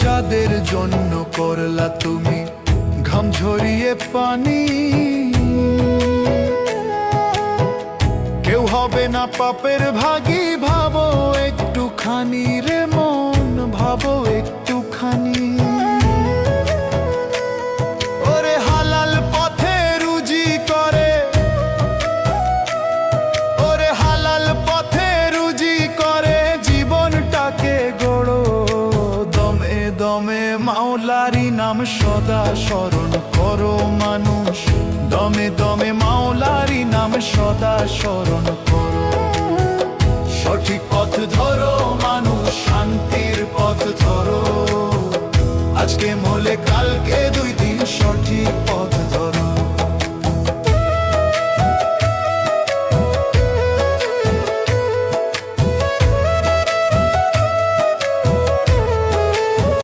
যাদের জন্য করলা তুমি ঘাম ঝরিয়ে পানি, কেউ হবে না পাপের ভাগী, ভাবো একটুখানি রে মন, ভাবো একটুখানি। ওরে হালাল পথে রুজি করে, ওরে হালাল পথে রুজি করে জীবনটাকে গড়ো, দমে দমে মাওলারি নাম সদা স্মরণ করো মানুষ, দমে দমে মাওলারি নাম সদা স্মরণ করো। সঠিক পথ ধরো মানুষ, শান্তির পথ ধরো।